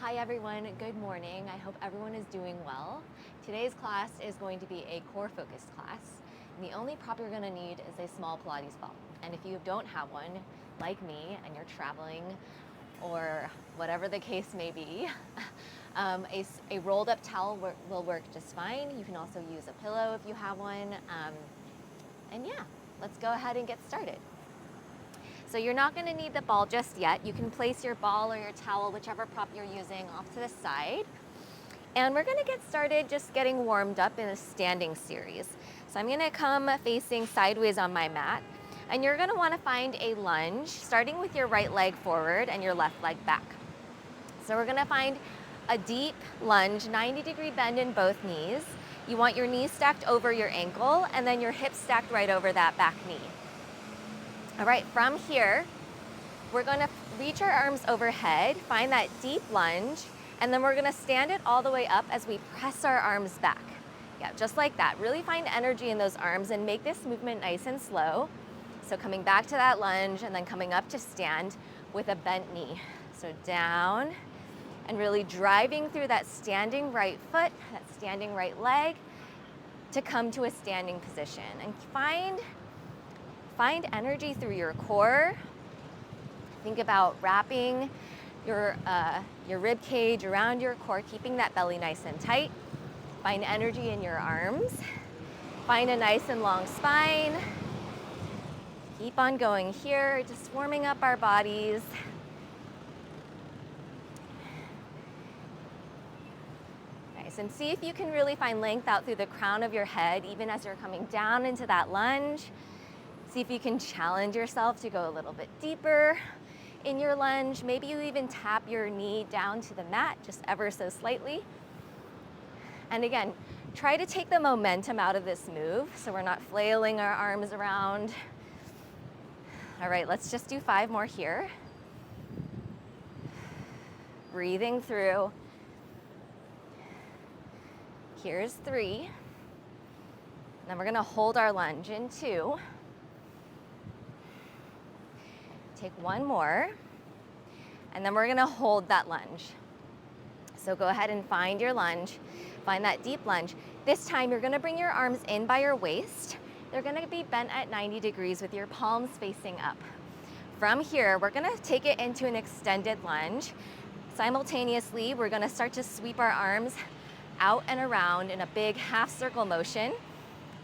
Hi everyone, good morning. I hope everyone is doing well. Today's class is going to be a core focused class. And the only prop you're gonna need is a small Pilates ball. And if you don't have one, like me, and you're traveling or whatever the case may be, a rolled up towel will work just fine. You can also use a pillow if you have one. And yeah, let's go ahead and get started. So you're not gonna need the ball just yet. You can place your ball or your towel, whichever prop you're using, off to the side. And we're gonna get started just getting warmed up in a standing series. So I'm gonna come facing sideways on my mat, and you're gonna wanna find a lunge, starting with your right leg forward and your left leg back. So we're gonna find a deep lunge, 90-degree bend in both knees. You want your knees stacked over your ankle, and then your hips stacked right over that back knee. All right, from here, we're gonna reach our arms overhead, find that deep lunge, and then we're gonna stand it all the way up as we press our arms back. Yeah, just like that. Really find energy in those arms and make this movement nice and slow. So coming back to that lunge and then coming up to stand with a bent knee. So down and really driving through that standing right foot, that standing right leg to come to a standing position. And find energy through your core. Think about wrapping your rib cage around your core, keeping that belly nice and tight. Find energy in your arms. Find a nice and long spine. Keep on going here, just warming up our bodies. Nice, and see if you can really find length out through the crown of your head, even as you're coming down into that lunge. See if you can challenge yourself to go a little bit deeper in your lunge. Maybe you even tap your knee down to the mat just ever so slightly. And again, try to take the momentum out of this move so we're not flailing our arms around. All right, let's just do 5 more here. Breathing through. Here's 3. Then we're gonna hold our lunge in 2. Take 1 more, and then we're gonna hold that lunge. So go ahead and find your lunge, find that deep lunge. This time you're gonna bring your arms in by your waist. They're gonna be bent at 90 degrees with your palms facing up. From here, we're gonna take it into an extended lunge. Simultaneously, we're gonna start to sweep our arms out and around in a big half circle motion.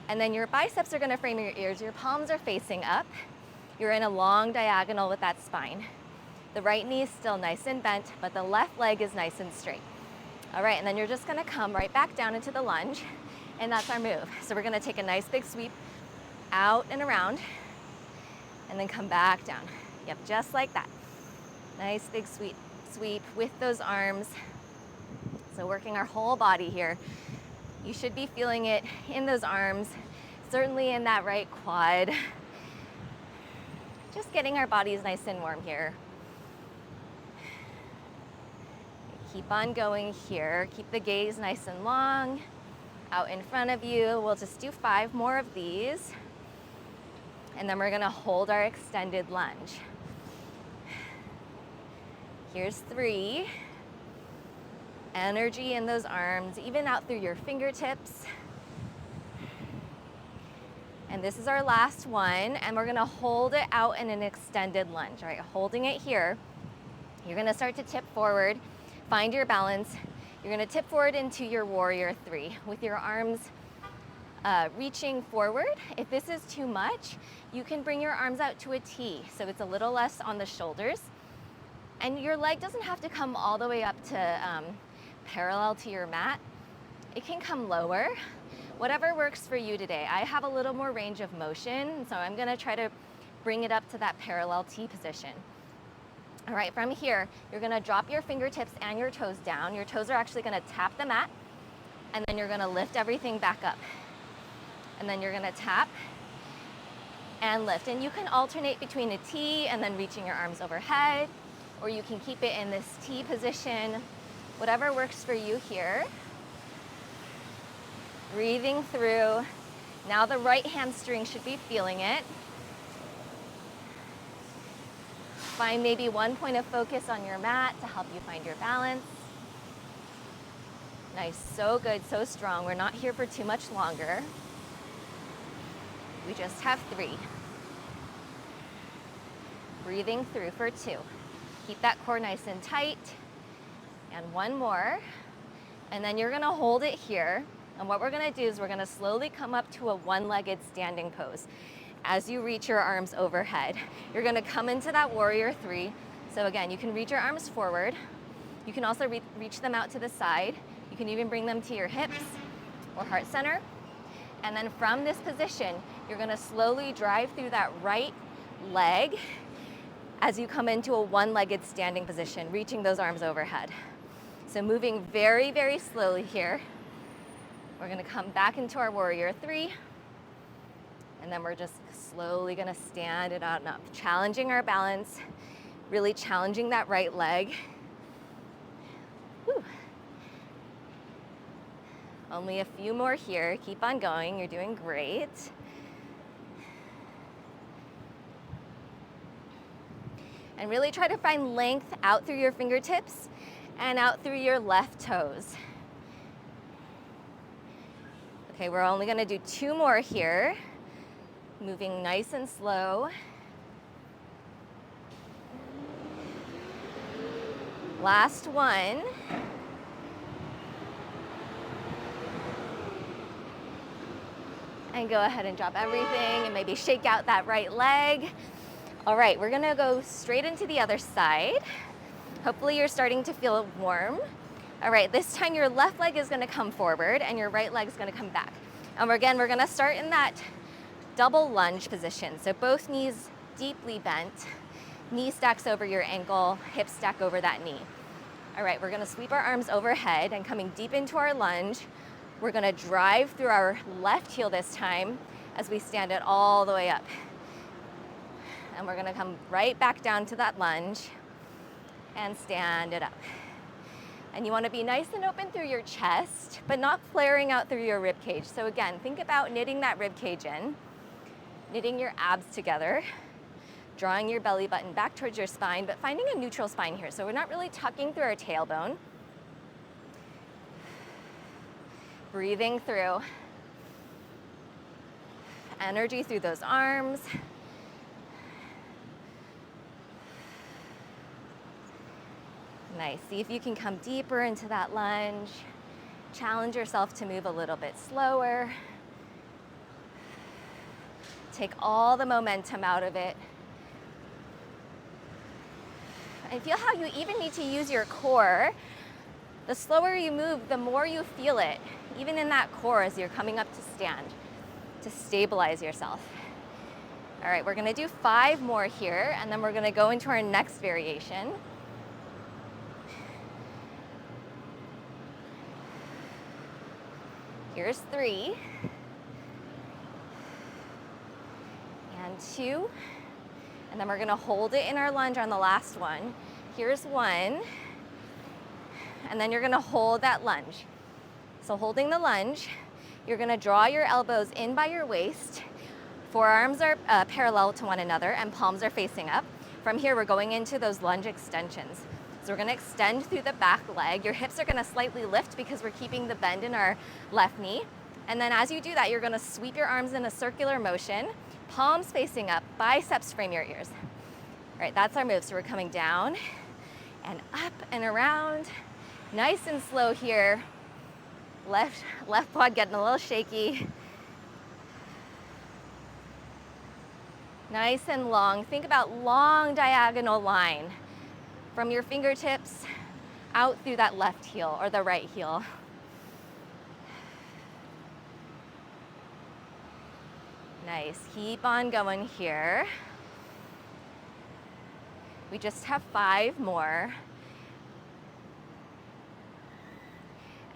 And then your biceps are gonna frame your ears, your palms are facing up. You're in a long diagonal with that spine. The right knee is still nice and bent, but the left leg is nice and straight. All right, and then you're just gonna come right back down into the lunge, and that's our move. So we're gonna take a nice big sweep out and around, and then come back down. Yep, just like that. Nice big sweep with those arms. So working our whole body here. You should be feeling it in those arms, certainly in that right quad. Just getting our bodies nice and warm here. Keep on going here. Keep the gaze nice and long out in front of you. We'll just do 5 more of these. And then we're gonna hold our extended lunge. Here's 3. Energy in those arms, even out through your fingertips. And this is our last one, and we're gonna hold it out in an extended lunge, all right? Holding it here. You're gonna start to tip forward, find your balance. You're gonna tip forward into your warrior 3 with your arms reaching forward. If this is too much, you can bring your arms out to a T, so it's a little less on the shoulders. And your leg doesn't have to come all the way up to parallel to your mat. It can come lower. Whatever works for you today. I have a little more range of motion, so I'm gonna try to bring it up to that parallel T position. All right, from here, you're gonna drop your fingertips and your toes down. Your toes are actually gonna tap the mat, and then you're gonna lift everything back up. And then you're gonna tap and lift. And you can alternate between a T and then reaching your arms overhead, or you can keep it in this T position, whatever works for you here. Breathing through. Now the right hamstring should be feeling it. Find maybe one point of focus on your mat to help you find your balance. Nice, so good, so strong. We're not here for too much longer. We just have 3. Breathing through for 2. Keep that core nice and tight. And 1 more. And then you're gonna hold it here. And what we're gonna do is we're gonna slowly come up to a one-legged standing pose. As you reach your arms overhead, you're gonna come into that warrior 3. So again, you can reach your arms forward. You can also reach them out to the side. You can even bring them to your hips or heart center. And then from this position, you're gonna slowly drive through that right leg as you come into a one-legged standing position, reaching those arms overhead. So moving very, very slowly here. We're gonna come back into our warrior 3, and then we're just slowly gonna stand it out and up, challenging our balance, really challenging that right leg. Whew. Only a few more here. Keep on going. You're doing great. And really try to find length out through your fingertips and out through your left toes. Okay, we're only gonna do 2 more here. Moving nice and slow. Last one. And go ahead and drop everything and maybe shake out that right leg. All right, we're gonna go straight into the other side. Hopefully you're starting to feel warm. All right, this time your left leg is gonna come forward and your right leg is gonna come back. And again, we're gonna start in that double lunge position. So both knees deeply bent, knee stacks over your ankle, hip stack over that knee. All right, we're gonna sweep our arms overhead and coming deep into our lunge, we're gonna drive through our left heel this time as we stand it all the way up. And we're gonna come right back down to that lunge and stand it up. And you wanna be nice and open through your chest, but not flaring out through your rib cage. So again, think about knitting that rib cage in, knitting your abs together, drawing your belly button back towards your spine, but finding a neutral spine here. So we're not really tucking through our tailbone. Breathing through. Energy through those arms. Nice. See if you can come deeper into that lunge. Challenge yourself to move a little bit slower. Take all the momentum out of it. And feel how you even need to use your core. The slower you move, the more you feel it, even in that core as you're coming up to stand, to stabilize yourself. All right, we're gonna do 5 more here, and then we're gonna go into our next variation. Here's 3, and 2, and then we're gonna hold it in our lunge on the last one. Here's 1, and then you're gonna hold that lunge. So holding the lunge, you're gonna draw your elbows in by your waist. Forearms are parallel to one another and palms are facing up. From here, we're going into those lunge extensions. So we're gonna extend through the back leg. Your hips are gonna slightly lift because we're keeping the bend in our left knee. And then as you do that, you're gonna sweep your arms in a circular motion, palms facing up, biceps frame your ears. All right, that's our move. So we're coming down and up and around. Nice and slow here. Left quad getting a little shaky. Nice and long. Think about long diagonal line from your fingertips out through that left heel or the right heel. Nice. Keep on going here. We just have 5 more.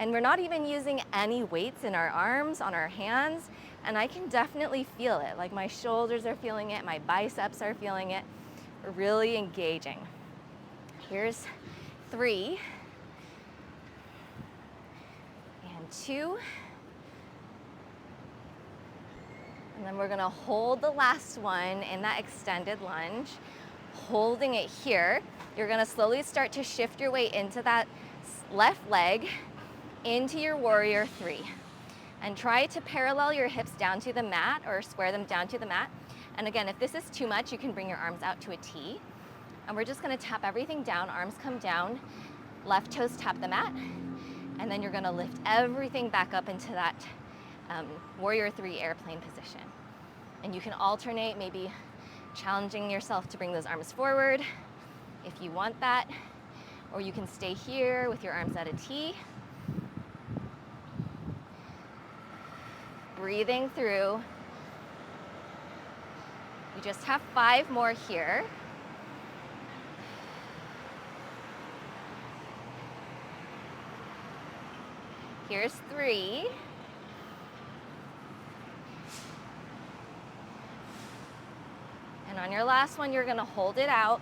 And we're not even using any weights in our arms, on our hands, and I can definitely feel it. Like my shoulders are feeling it, my biceps are feeling it. We're really engaging. Here's 3, and 2, and then we're gonna hold the last one in that extended lunge, holding it here. You're gonna slowly start to shift your weight into that left leg, into your warrior three. And try to parallel your hips down to the mat or square them down to the mat. And again, if this is too much, you can bring your arms out to a T. And we're just gonna tap everything down, arms come down, left toes tap the mat, and then you're gonna lift everything back up into that warrior three airplane position. And you can alternate, maybe challenging yourself to bring those arms forward if you want that, or you can stay here with your arms at a T. Breathing through. You just have 5 more here. Here's 3. And on your last one, you're gonna hold it out,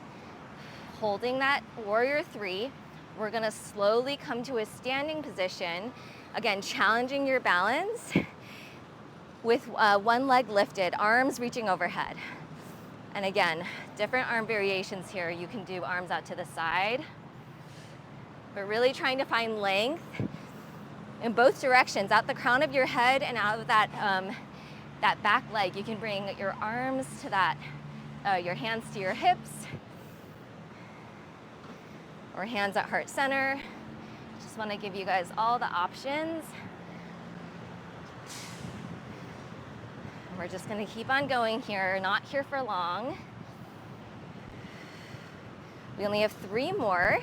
holding that warrior three. We're gonna slowly come to a standing position. Again, challenging your balance with one leg lifted, arms reaching overhead. And again, different arm variations here. You can do arms out to the side. But really trying to find length in both directions, out the crown of your head and out of that, that back leg. You can bring your arms to that, your hands to your hips, or hands at heart center. Just wanna give you guys all the options. We're just gonna keep on going here, not here for long. We only have 3 more.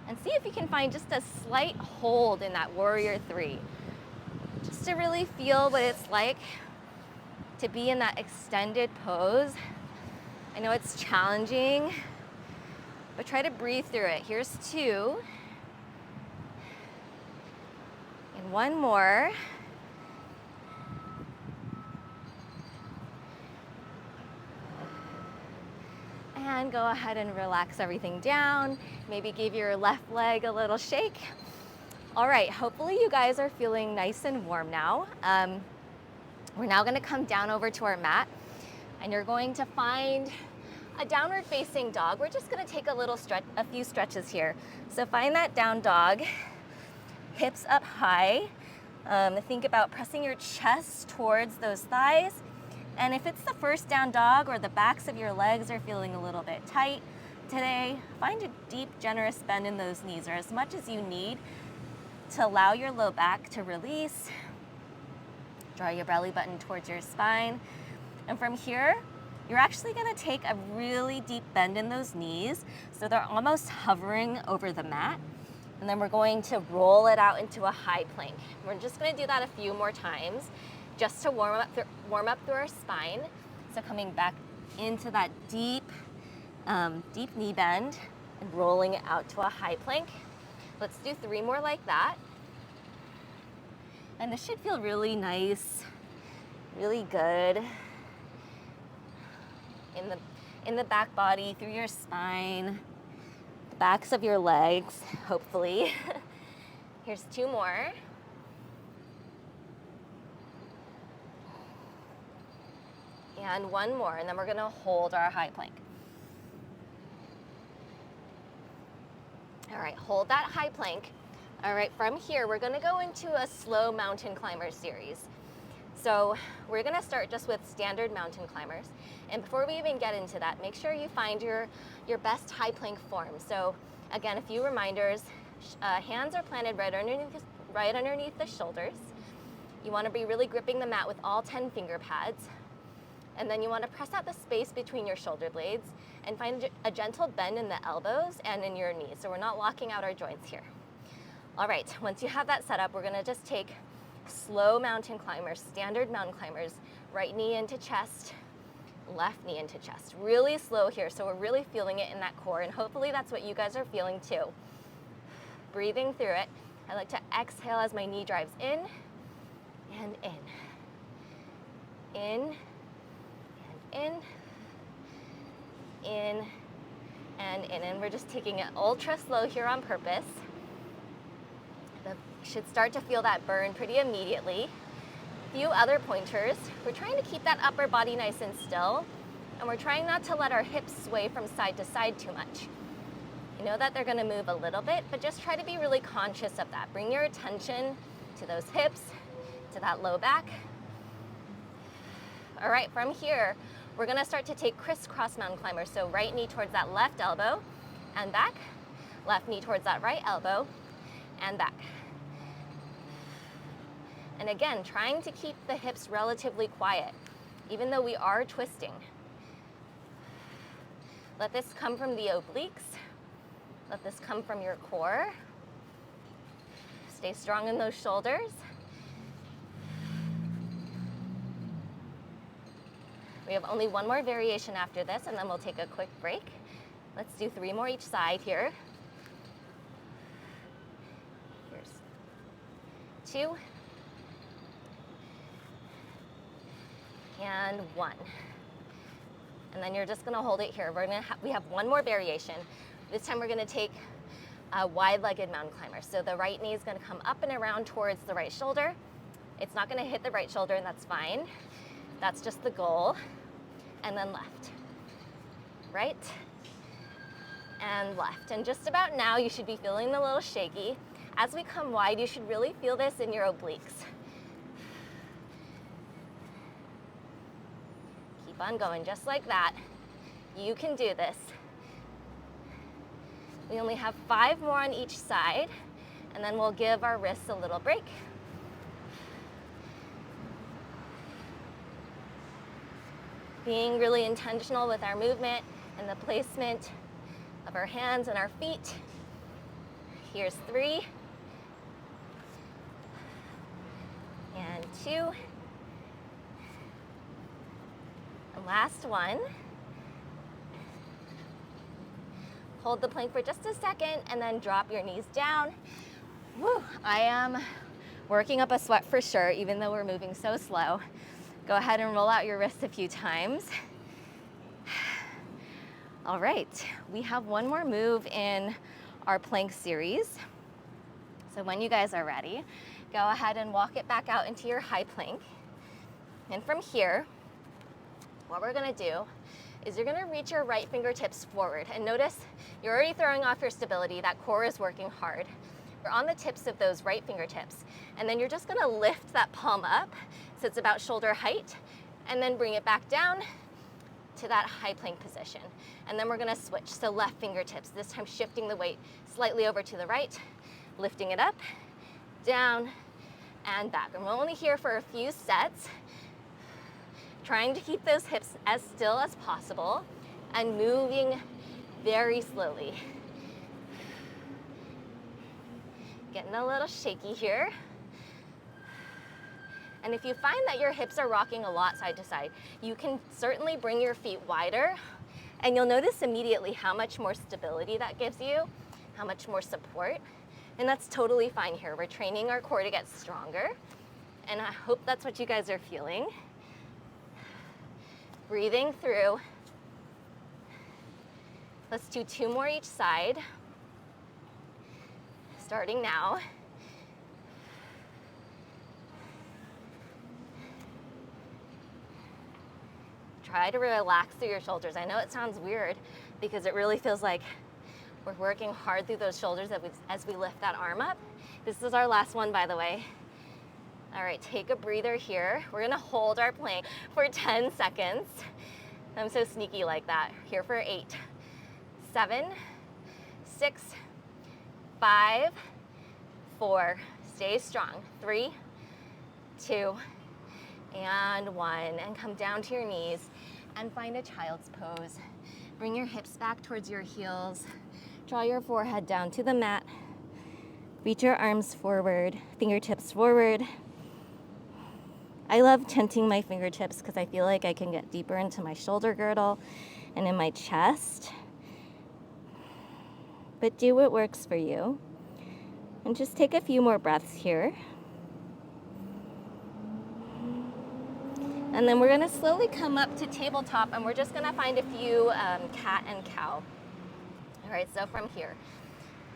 And see if you can find just a slight hold in that warrior three. Just to really feel what it's like to be in that extended pose. I know it's challenging, but try to breathe through it. Here's 2. And 1 more. And go ahead and relax everything down. Maybe give your left leg a little shake. All right, hopefully you guys are feeling nice and warm now. We're now gonna come down over to our mat, and you're going to find a downward facing dog. We're just gonna take a few stretches here. So find that down dog, hips up high. Think about pressing your chest towards those thighs. And if it's the first down dog or the backs of your legs are feeling a little bit tight today, find a deep, generous bend in those knees, or as much as you need to allow your low back to release. Draw your belly button towards your spine. And from here, you're actually gonna take a really deep bend in those knees so they're almost hovering over the mat. And then we're going to roll it out into a high plank. We're just gonna do that a few more times, just to warm up through our spine. So coming back into that deep, deep knee bend and rolling it out to a high plank. Let's do 3 more like that. And this should feel really nice, really good in the back body, through your spine, the backs of your legs, hopefully. Here's 2 more. And 1 more, and then we're gonna hold our high plank. All right, hold that high plank. All right, from here, we're gonna go into a slow mountain climber series. So we're gonna start just with standard mountain climbers. And before we even get into that, make sure you find your best high plank form. So again, a few reminders. Hands are planted right underneath the shoulders. You wanna be really gripping the mat with all 10 finger pads. And then you want to press out the space between your shoulder blades and find a gentle bend in the elbows and in your knees. So we're not locking out our joints here. All right, once you have that set up, we're gonna just take slow mountain climbers, standard mountain climbers, right knee into chest, left knee into chest. Really slow here, so we're really feeling it in that core, and hopefully that's what you guys are feeling too. Breathing through it. I like to exhale as my knee drives in and in. In, in, in, and in. And we're just taking it ultra slow here on purpose. Should start to feel that burn pretty immediately. A few other pointers. We're trying to keep that upper body nice and still, and we're trying not to let our hips sway from side to side too much. I know that they're gonna move a little bit, but just try to be really conscious of that. Bring your attention to those hips, to that low back. All right, from here, we're gonna start to take crisscross mountain climbers. So right knee towards that left elbow and back, left knee towards that right elbow and back. And again, trying to keep the hips relatively quiet, even though we are twisting. Let this come from the obliques. Let this come from your core. Stay strong in those shoulders. We have only one more variation after this, and then we'll take a quick break. Let's do 3 more each side here. Here's 2. And 1. And then you're just gonna hold it here. We have one more variation. This time we're gonna take a wide-legged mountain climber. So the right knee is gonna come up and around towards the right shoulder. It's not gonna hit the right shoulder, and that's fine. That's just the goal. And then left, right, and left. And just about now, you should be feeling a little shaky. As we come wide, you should really feel this in your obliques. Keep on going, just like that. You can do this. We only have 5 more on each side, and then we'll give our wrists a little break. Being really intentional with our movement and the placement of our hands and our feet. Here's 3. And 2. And last one. Hold the plank for just a second and then drop your knees down. Woo, I am working up a sweat for sure, even though we're moving so slow. Go ahead and roll out your wrists a few times. All right, we have one more move in our plank series. So when you guys are ready, go ahead and walk it back out into your high plank. And from here, what we're gonna do is you're gonna reach your right fingertips forward. And notice you're already throwing off your stability. That core is working hard. You're on the tips of those right fingertips. And then you're just gonna lift that palm up so it's about shoulder height, and then bring it back down to that high plank position. And then we're gonna switch. So left fingertips, this time shifting the weight slightly over to the right, lifting it up, down, and back. And we're only here for a few sets, trying to keep those hips as still as possible and moving very slowly. Getting a little shaky here. And if you find that your hips are rocking a lot side to side, you can certainly bring your feet wider, and you'll notice immediately how much more stability that gives you, how much more support. And that's totally fine here. We're training our core to get stronger, and I hope that's what you guys are feeling. Breathing through. Let's do 2 more each side. Starting now. Try to relax through your shoulders. I know it sounds weird because it really feels like we're working hard through those shoulders as we lift that arm up. This is our last one, by the way. All right, take a breather here. We're gonna hold our plank for 10 seconds. I'm so sneaky like that. Here for 8, 7, 6, 5, 4. Stay strong. 3, 2, and 1. And come down to your knees and find a child's pose. Bring your hips back towards your heels. Draw your forehead down to the mat. Reach your arms forward, fingertips forward. I love tenting my fingertips because I feel like I can get deeper into my shoulder girdle and in my chest. But do what works for you. And just take a few more breaths here. And then we're gonna slowly come up to tabletop, and we're just gonna find a few cat and cow. All right, so from here,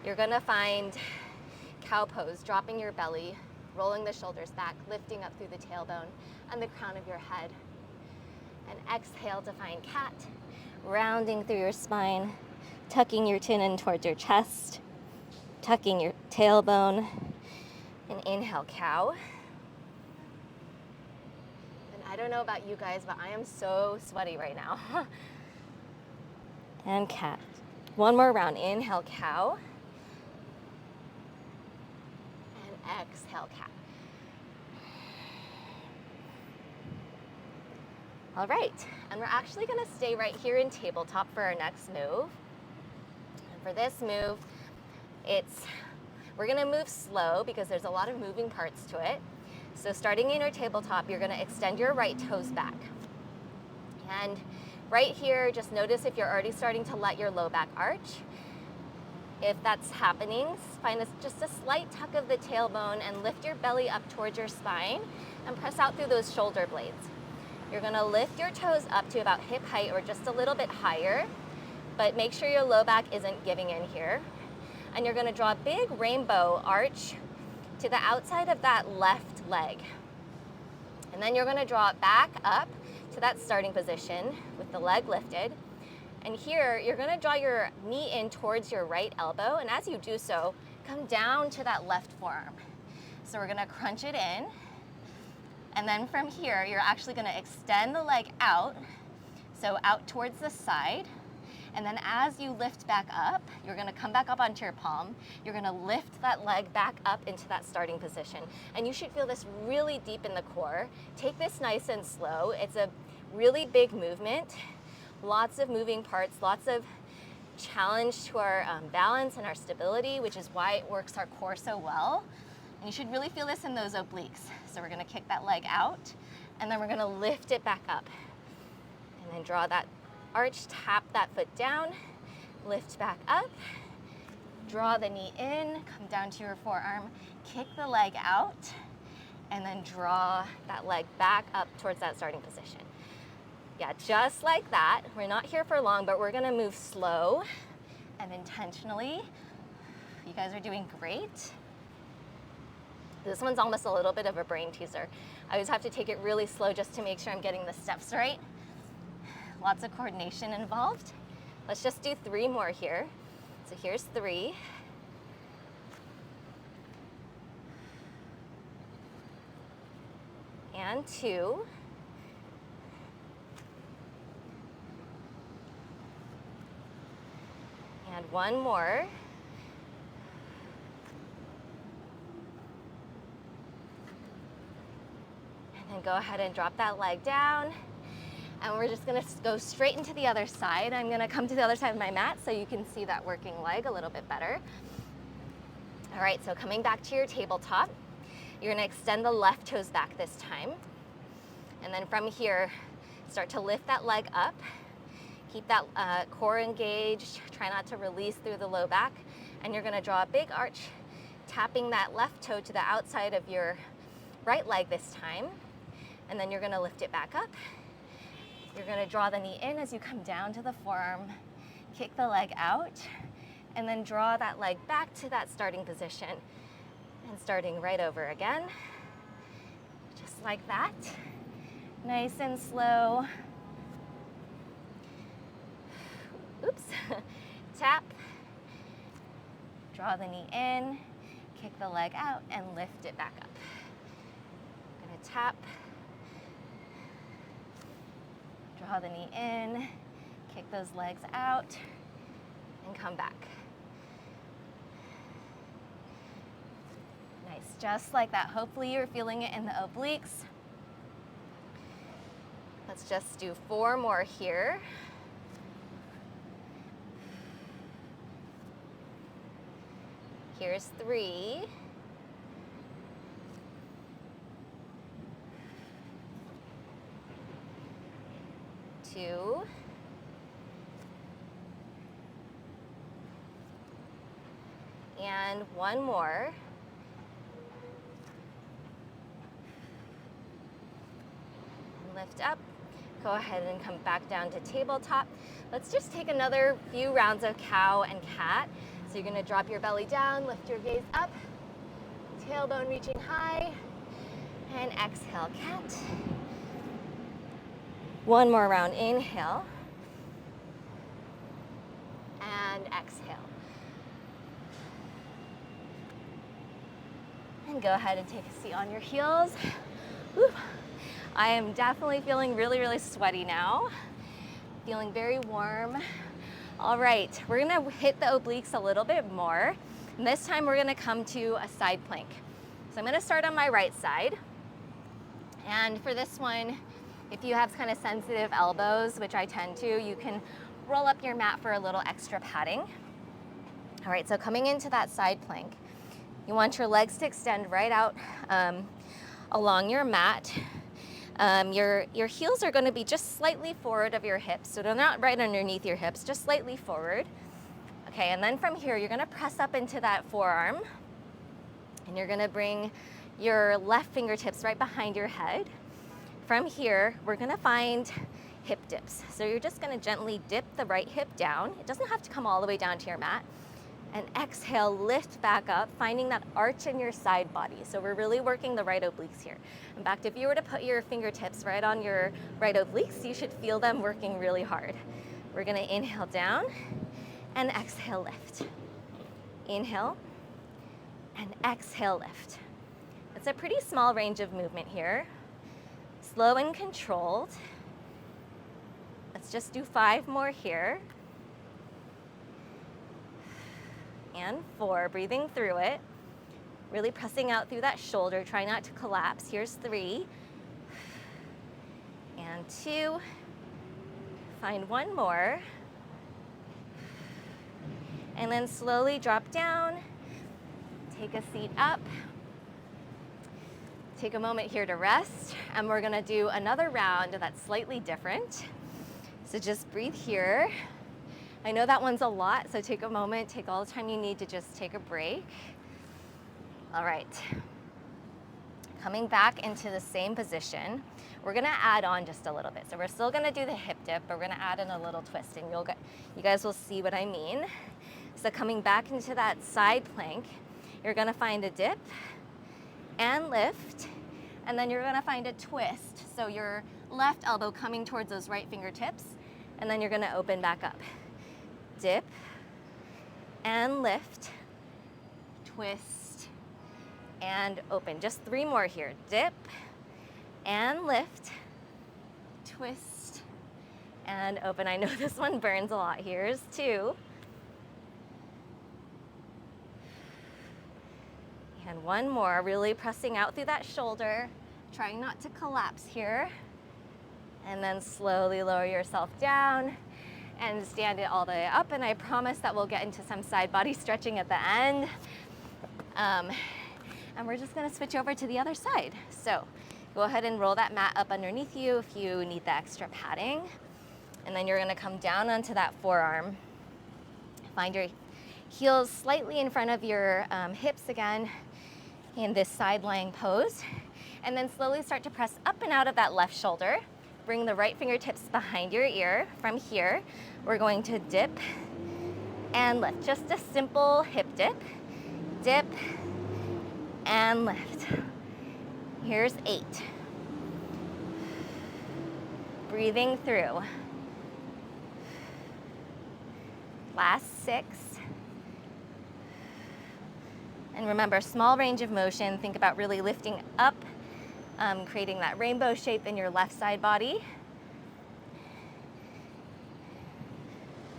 you're gonna find cow pose, dropping your belly, rolling the shoulders back, lifting up through the tailbone and the crown of your head. And exhale to find cat, rounding through your spine, tucking your chin in towards your chest, tucking your tailbone, and inhale, cow. And I don't know about you guys, but I am so sweaty right now. And cat. One more round. Inhale, cow. And exhale, cat. All right, and we're actually gonna stay right here in tabletop for our next move. And for this move, we're gonna move slow because there's a lot of moving parts to it. So starting in your tabletop, you're gonna extend your right toes back. And right here, just notice if you're already starting to let your low back arch. If that's happening, find just a slight tuck of the tailbone and lift your belly up towards your spine and press out through those shoulder blades. You're gonna lift your toes up to about hip height or just a little bit higher, but make sure your low back isn't giving in here. And you're gonna draw a big rainbow arch to the outside of that left leg. And then you're gonna draw it back up to that starting position with the leg lifted. And here, you're gonna draw your knee in towards your right elbow, and as you do so, come down to that left forearm. So we're gonna crunch it in. And then from here, you're actually gonna extend the leg out, so out towards the side. And then as you lift back up, you're gonna come back up onto your palm. You're gonna lift that leg back up into that starting position. And you should feel this really deep in the core. Take this nice and slow. It's a really big movement, lots of moving parts, lots of challenge to our balance and our stability, which is why it works our core so well. And you should really feel this in those obliques. So we're gonna kick that leg out, and then we're gonna lift it back up. And then draw that arch, tap that foot down, lift back up, draw the knee in, come down to your forearm, kick the leg out, and then draw that leg back up towards that starting position. Yeah, just like that. We're not here for long, but we're gonna move slow and intentionally. You guys are doing great. This one's almost a little bit of a brain teaser. I always have to take it really slow just to make sure I'm getting the steps right. Lots of coordination involved. Let's just do 3 more here. So here's 3. And 2. And 1 more. And then go ahead and drop that leg down. And we're just gonna go straight into the other side. I'm gonna come to the other side of my mat so you can see that working leg a little bit better. All right, so coming back to your tabletop, you're gonna extend the left toes back this time. And then from here, start to lift that leg up. Keep that core engaged. Try not to release through the low back. And you're gonna draw a big arch, tapping that left toe to the outside of your right leg this time. And then you're gonna lift it back up. You're gonna draw the knee in as you come down to the forearm, kick the leg out, and then draw that leg back to that starting position. And starting right over again, just like that. Nice and slow. Oops. Tap, draw the knee in, kick the leg out, and lift it back up. I'm gonna tap, draw the knee in, kick those legs out, and come back. Nice, just like that. Hopefully you're feeling it in the obliques. Let's just do 4 more here. Here's 3. Two. And 1 more. And lift up. Go ahead and come back down to tabletop. Let's just take another few rounds of cow and cat. So you're gonna drop your belly down, lift your gaze up, tailbone reaching high, and exhale, cat. 1 more round, inhale. And exhale. And go ahead and take a seat on your heels. Whew. I am definitely feeling really, really sweaty now. Feeling very warm. All right, we're gonna hit the obliques a little bit more. And this time we're gonna come to a side plank. So I'm gonna start on my right side. And for this one, if you have kind of sensitive elbows, which I tend to, you can roll up your mat for a little extra padding. All right, so coming into that side plank, you want your legs to extend right out along your mat. Your heels are going to be just slightly forward of your hips, so they're not right underneath your hips, just slightly forward. Okay, and then from here, you're going to press up into that forearm, and you're going to bring your left fingertips right behind your head. From here, we're going to find hip dips. So you're just going to gently dip the right hip down. It doesn't have to come all the way down to your mat. And exhale, lift back up, finding that arch in your side body. So we're really working the right obliques here. In fact, if you were to put your fingertips right on your right obliques, you should feel them working really hard. We're gonna inhale down and exhale, lift. Inhale and exhale, lift. It's a pretty small range of movement here. Slow and controlled. Let's just do 5 more here. And 4, breathing through it. Really pressing out through that shoulder, try not to collapse. Here's 3. And 2. Find 1 more. And then slowly drop down. Take a seat up. Take a moment here to rest. And we're gonna do another round that's slightly different. So just breathe here. I know that one's a lot, so take a moment, take all the time you need to just take a break. All right. Coming back into the same position, we're gonna add on just a little bit. So we're still gonna do the hip dip, but we're gonna add in a little twist, and you guys will see what I mean. So coming back into that side plank, you're gonna find a dip and lift, and then you're gonna find a twist. So your left elbow coming towards those right fingertips, and then you're gonna open back up. Dip and lift, twist and open. Just 3 more here. Dip and lift, twist and open. I know this one burns a lot. Here's 2. And 1 more, really pressing out through that shoulder, trying not to collapse here. And then slowly lower yourself down and stand it all the way up, and I promise that we'll get into some side body stretching at the end. And we're just gonna switch over to the other side. So go ahead and roll that mat up underneath you if you need the extra padding. And then you're gonna come down onto that forearm. Find your heels slightly in front of your hips again in this side lying pose. And then slowly start to press up and out of that left shoulder. Bring the right fingertips behind your ear. From here, we're going to dip and lift. Just a simple hip dip. Dip and lift. Here's 8. Breathing through. Last 6. And remember, small range of motion. Think about really lifting up, creating that rainbow shape in your left side body.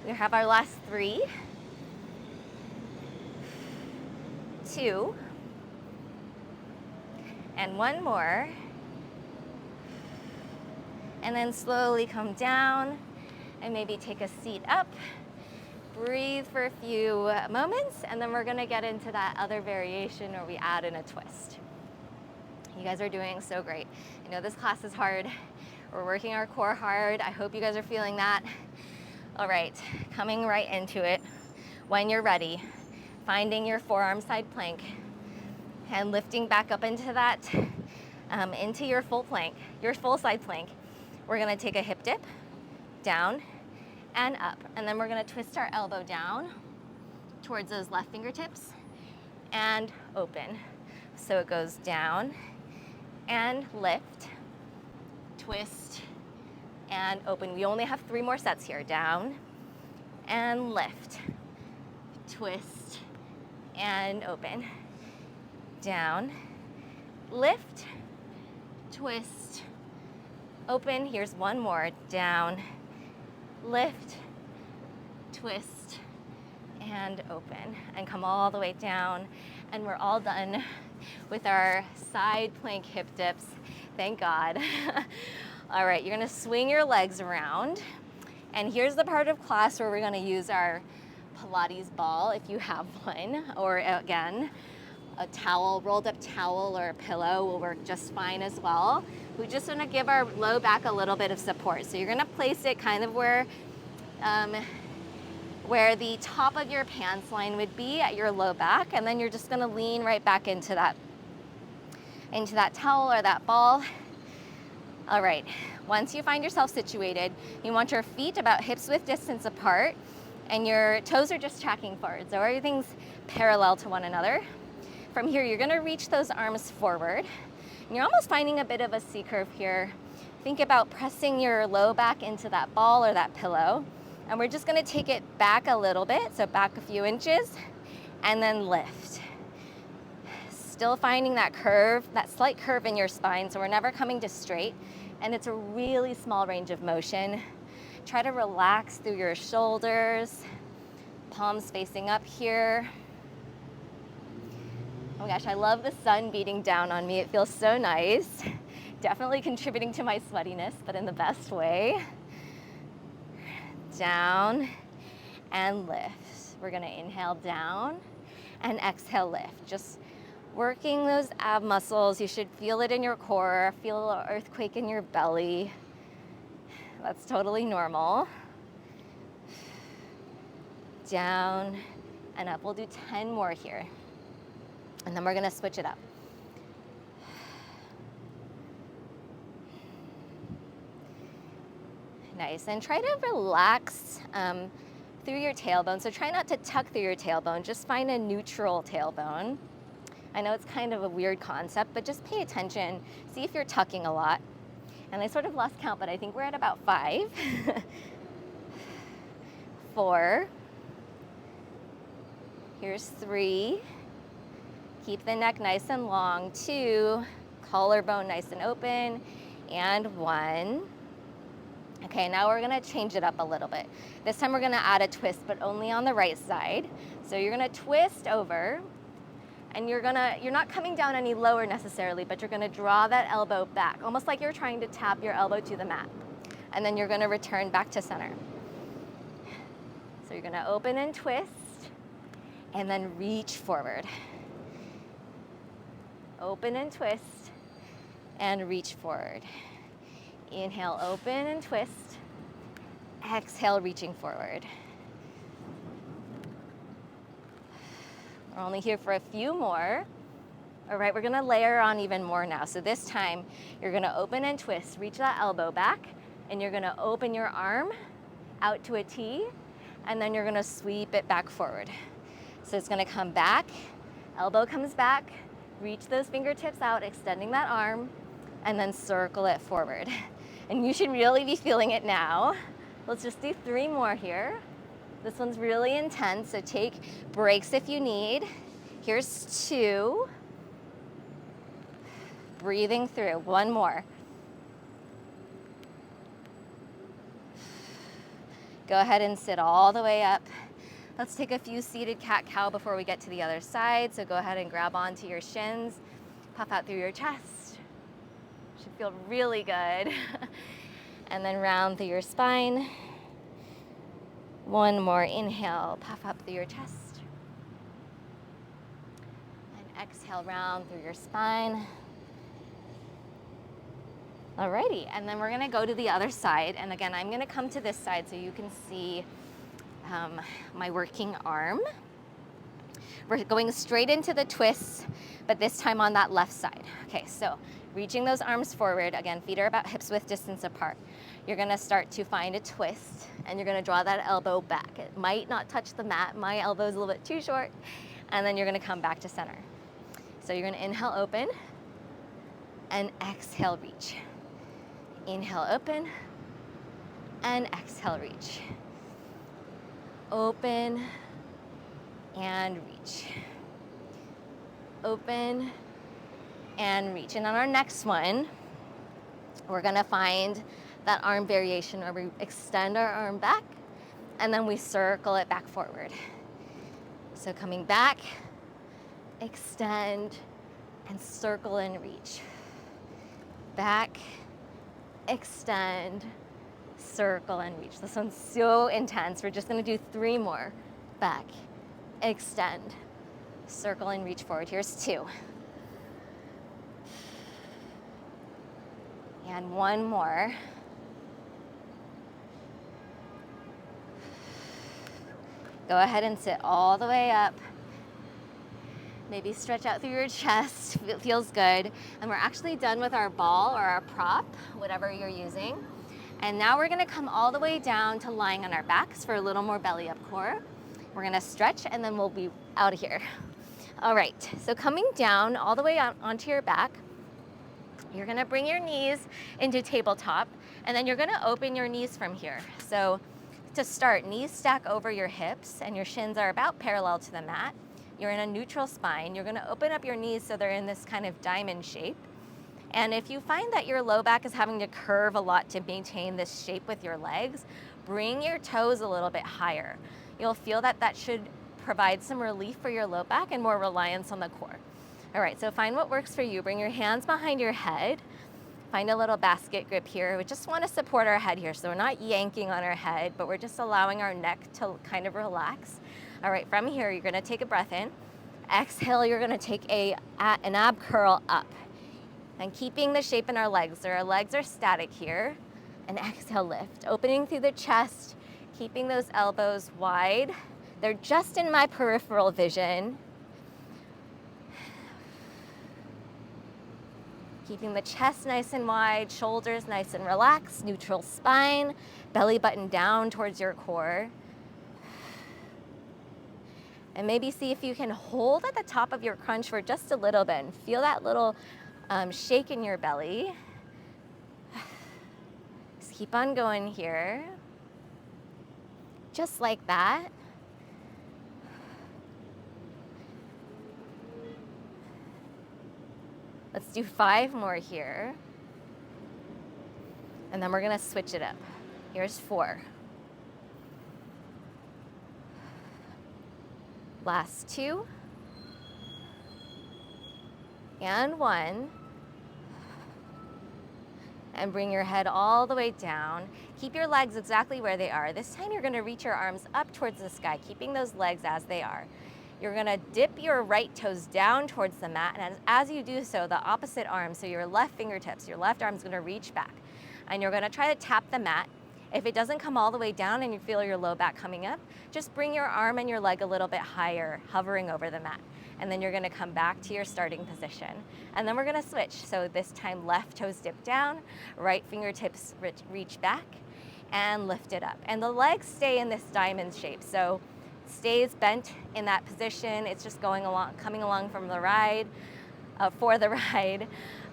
We have our last 3, 2, and 1 more. And then slowly come down and maybe take a seat up. Breathe for a few moments, and then we're gonna get into that other variation where we add in a twist. You guys are doing so great. I know this class is hard. We're working our core hard. I hope you guys are feeling that. All right, coming right into it. When you're ready, finding your forearm side plank and lifting back up into that, into your full plank, your full side plank. We're gonna take a hip dip, down and up. And then we're gonna twist our elbow down towards those left fingertips and open. So it goes down and lift, twist, and open. We only have 3 more sets here. Down and lift, twist, and open. Down, lift, twist, open. Here's one more. Down, lift, twist, and open. And come all the way down. And we're all done with our side plank hip dips. Thank God. All right, you're gonna swing your legs around. And here's the part of class where we're gonna use our Pilates ball, if you have one, or again, a towel, rolled up towel or a pillow will work just fine as well. We just wanna give our low back a little bit of support. So you're gonna place it kind of where the top of your pants line would be at your low back, and then you're just gonna lean right back into that towel or that ball. All right, once you find yourself situated, you want your feet about hips width distance apart, and your toes are just tracking forward, so everything's parallel to one another. From here, you're gonna reach those arms forward, and you're almost finding a bit of a C curve here. Think about pressing your low back into that ball or that pillow, and we're just gonna take it back a little bit, so back a few inches, and then lift. Still finding that curve, that slight curve in your spine, so we're never coming to straight, and it's a really small range of motion. Try to relax through your shoulders, palms facing up here. Oh my gosh, I love the sun beating down on me. It feels so nice. Definitely contributing to my sweatiness, but in the best way. Down and lift. We're gonna inhale down and exhale lift. Just working those ab muscles. You should feel it in your core, feel an earthquake in your belly. That's totally normal. Down and up. We'll do 10 more here. And then we're gonna switch it up. Nice, and try to relax through your tailbone. So try not to tuck through your tailbone, just find a neutral tailbone. I know it's kind of a weird concept, but just pay attention. See if you're tucking a lot. And I sort of lost count, but I think we're at about 5. 4. Here's 3. Keep the neck nice and long. 2. Collarbone nice and open. And 1. Okay, now we're gonna change it up a little bit. This time we're gonna add a twist, but only on the right side. So you're gonna twist over, and you're not coming down any lower necessarily, but you're gonna draw that elbow back, almost like you're trying to tap your elbow to the mat. And then you're gonna return back to center. So you're gonna open and twist, and then reach forward. Open and twist, and reach forward. Inhale, open and twist. Exhale, reaching forward. We're only here for a few more. All right, we're gonna layer on even more now. So this time, you're gonna open and twist, reach that elbow back, and you're gonna open your arm out to a T, and then you're gonna sweep it back forward. So it's gonna come back, elbow comes back, reach those fingertips out, extending that arm, and then circle it forward. And you should really be feeling it now. Let's just do 3 more here. This one's really intense, so take breaks if you need. Here's 2. Breathing through. 1 more. Go ahead and sit all the way up. Let's take a few seated cat-cow before we get to the other side. So go ahead and grab onto your shins. Puff out through your chest. Should feel really good. And then round through your spine. 1 more inhale, puff up through your chest. And exhale, round through your spine. Alrighty, and then we're gonna go to the other side. And again, I'm gonna come to this side so you can see my working arm. We're going straight into the twists, but this time on that left side. Okay, so reaching those arms forward. Again, feet are about hips width distance apart. You're gonna start to find a twist, and you're gonna draw that elbow back. It might not touch the mat. My elbow's a little bit too short. And then you're gonna come back to center. So you're gonna inhale, open, and exhale, reach. Inhale, open, and exhale, reach. Open, and reach. Open and reach. And on our next one, we're gonna find that arm variation where we extend our arm back and then we circle it back forward. So coming back, extend, and circle and reach. Back, extend, circle and reach. This one's so intense. We're just gonna do 3 more. Back, extend, circle and reach forward. Here's 2. And 1 more. Go ahead and sit all the way up. Maybe stretch out through your chest, it feels good. And we're actually done with our ball or our prop, whatever you're using. And now we're gonna come all the way down to lying on our backs for a little more belly up core. We're gonna stretch and then we'll be out of here. All right, so coming down all the way out onto your back, you're gonna bring your knees into tabletop and then you're gonna open your knees from here. So to start, knees stack over your hips and your shins are about parallel to the mat. You're in a neutral spine. You're gonna open up your knees so they're in this kind of diamond shape. And if you find that your low back is having to curve a lot to maintain this shape with your legs, bring your toes a little bit higher. You'll feel that that should provide some relief for your low back and more reliance on the core. All right, so find what works for you. Bring your hands behind your head. Find a little basket grip here. We just want to support our head here. So we're not yanking on our head, but we're just allowing our neck to kind of relax. All right, from here, you're gonna take a breath in. Exhale, you're gonna take an ab curl up. And keeping the shape in our legs. So our legs are static here. And exhale, lift. Opening through the chest, keeping those elbows wide. They're just in my peripheral vision. Keeping the chest nice and wide, shoulders nice and relaxed, neutral spine, belly button down towards your core. And maybe see if you can hold at the top of your crunch for just a little bit and feel that little shake in your belly. Just keep on going here. Just like that. Let's do 5 more here. And then we're gonna switch it up. Here's 4. Last 2. And 1. And bring your head all the way down. Keep your legs exactly where they are. This time you're gonna reach your arms up towards the sky, keeping those legs as they are. You're gonna dip your right toes down towards the mat, and as you do so, the opposite arm, so your left fingertips, your left arm's gonna reach back. And you're gonna try to tap the mat. If it doesn't come all the way down and you feel your low back coming up, just bring your arm and your leg a little bit higher, hovering over the mat. And then you're gonna come back to your starting position. And then we're gonna switch. So this time, left toes dip down, right fingertips reach back, and lift it up. And the legs stay in this diamond shape. So stays bent in that position. It's just going along, coming along from the ride, for the ride,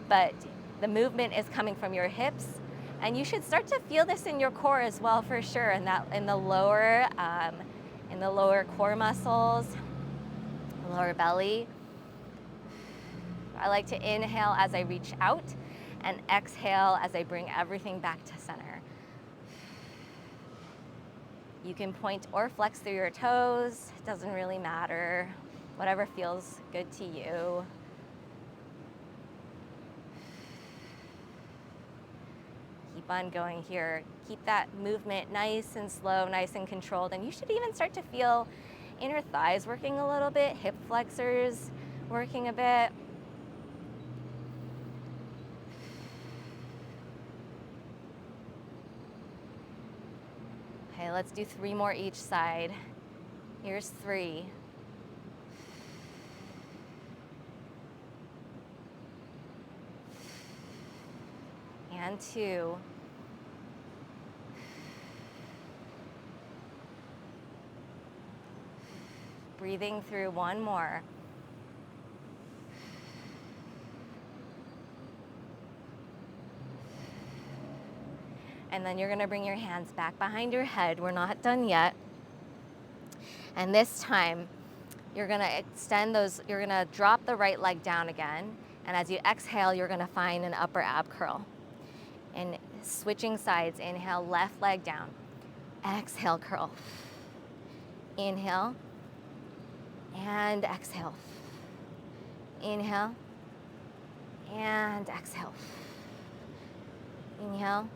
but the movement is coming from your hips. And you should start to feel this in your core as well, for sure, in the lower core muscles, lower belly. I like to inhale as I reach out and exhale as I bring everything back to center. You can point or flex through your toes. It doesn't really matter. Whatever feels good to you. Keep on going here. Keep that movement nice and slow, nice and controlled. And you should even start to feel inner thighs working a little bit, hip flexors working a bit. Okay, let's do 3 more each side. Here's 3. And 2. Breathing through 1 more. And then you're gonna bring your hands back behind your head. We're not done yet. And this time, You're gonna extend those, you're gonna drop the right leg down again. And as you exhale, you're gonna find an upper ab curl. And switching sides, inhale, left leg down. Exhale, curl. Inhale, and exhale. Inhale, and exhale. Inhale,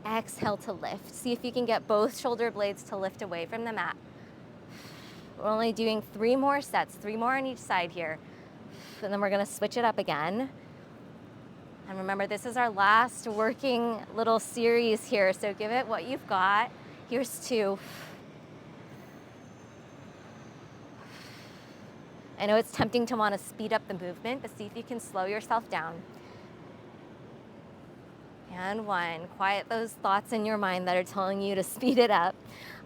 exhale to lift. See if you can get both shoulder blades to lift away from the mat. We're only doing 3 more sets, 3 more on each side here. And then we're gonna switch it up again. And remember, this is our last working little series here, so give it what you've got. Here's 2. I know it's tempting to want to speed up the movement, but see if you can slow yourself down. And 1, quiet those thoughts in your mind that are telling you to speed it up.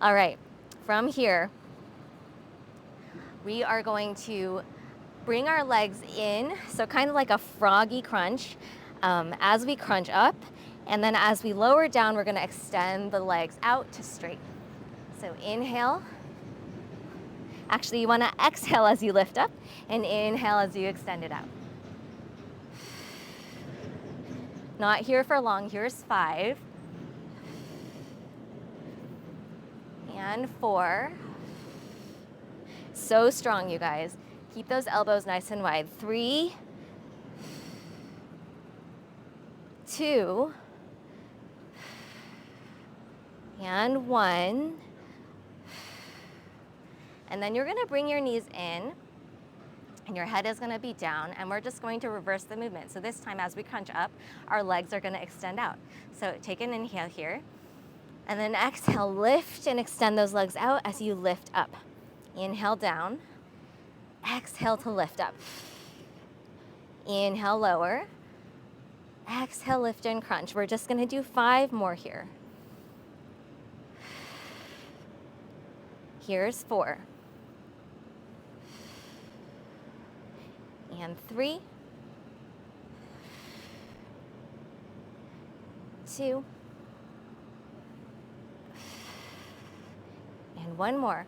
All right, from here, we are going to bring our legs in, so kind of like a froggy crunch as we crunch up, and then as we lower down, we're gonna extend the legs out to straight. So inhale. Actually, you wanna exhale as you lift up, and inhale as you extend it out. Not here for long, here's 5. And 4. So strong, you guys. Keep those elbows nice and wide. 3, 2, and 1. And then you're gonna bring your knees in, and your head is gonna be down, and we're just going to reverse the movement. So this time, as we crunch up, our legs are gonna extend out. So take an inhale here, and then exhale, lift and extend those legs out as you lift up. Inhale down, exhale to lift up. Inhale, lower. Exhale, lift and crunch. We're just gonna do 5 more here. Here's 4. And 3, 2, and 1 more.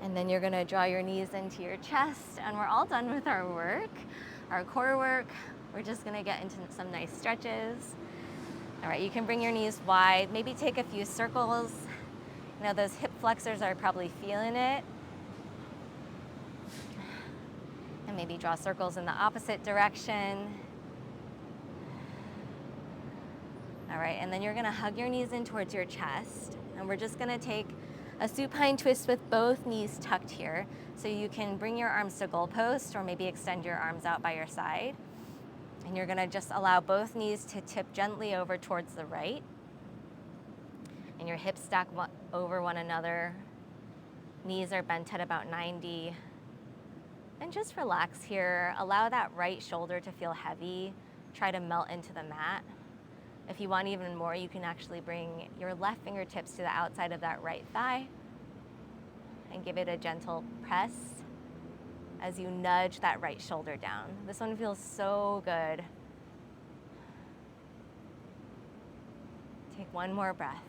And then you're gonna draw your knees into your chest, and we're all done with our work, our core work. We're just gonna get into some nice stretches. All right, you can bring your knees wide, maybe take a few circles. You know, those hip flexors are probably feeling it. And maybe draw circles in the opposite direction. All right, and then you're gonna hug your knees in towards your chest, and we're just gonna take a supine twist with both knees tucked here. So you can bring your arms to goalpost or maybe extend your arms out by your side. And you're gonna just allow both knees to tip gently over towards the right. And your hips stack over one another. Knees are bent at about 90. And just relax here. Allow that right shoulder to feel heavy. Try to melt into the mat. If you want even more, you can actually bring your left fingertips to the outside of that right thigh and give it a gentle press as you nudge that right shoulder down. This one feels so good. Take 1 more breath.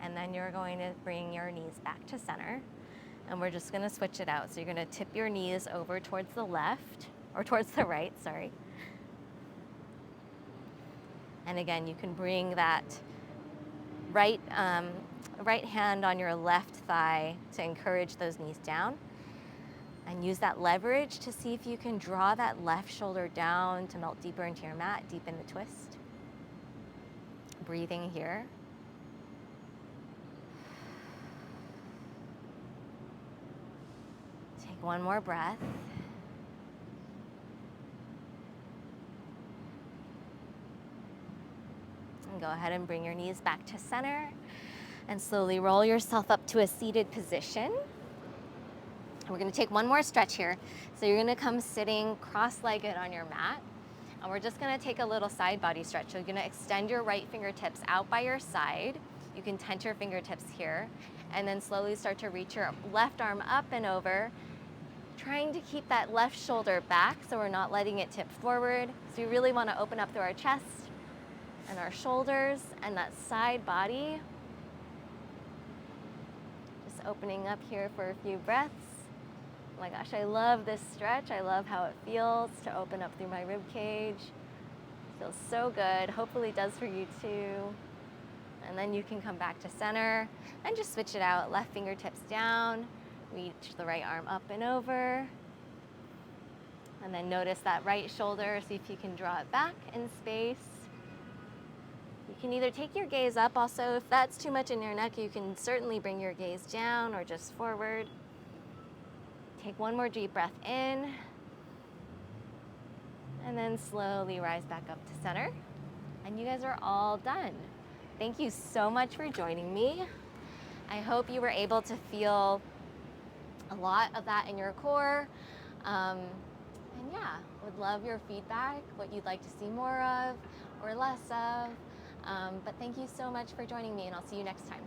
And then you're going to bring your knees back to center. And we're just gonna switch it out. So you're gonna tip your knees over towards the left, or towards the right, sorry. And again, you can bring that right hand on your left thigh to encourage those knees down. And use that leverage to see if you can draw that left shoulder down to melt deeper into your mat, deepen the twist. Breathing here. Take 1 more breath. And go ahead and bring your knees back to center and slowly roll yourself up to a seated position. We're gonna take 1 more stretch here. So you're gonna come sitting cross-legged on your mat, and we're just gonna take a little side body stretch. So you're gonna extend your right fingertips out by your side. You can tent your fingertips here, and then slowly start to reach your left arm up and over, trying to keep that left shoulder back so we're not letting it tip forward. So you really wanna open up through our chest. and our shoulders and that side body. Just opening up here for a few breaths. Oh my gosh, I love this stretch. I love how it feels to open up through my rib cage. Feels so good. Hopefully it does for you too. And then you can come back to center and just switch it out. Left fingertips down, reach the right arm up and over. And then notice that right shoulder, see if you can draw it back in space. You can either take your gaze up also. If that's too much in your neck, you can certainly bring your gaze down or just forward. Take one more deep breath in. And then slowly rise back up to center. And you guys are all done. Thank you so much for joining me. I hope you were able to feel a lot of that in your core. And yeah, would love your feedback, what you'd like to see more of or less of. But thank you so much for joining me, and I'll see you next time.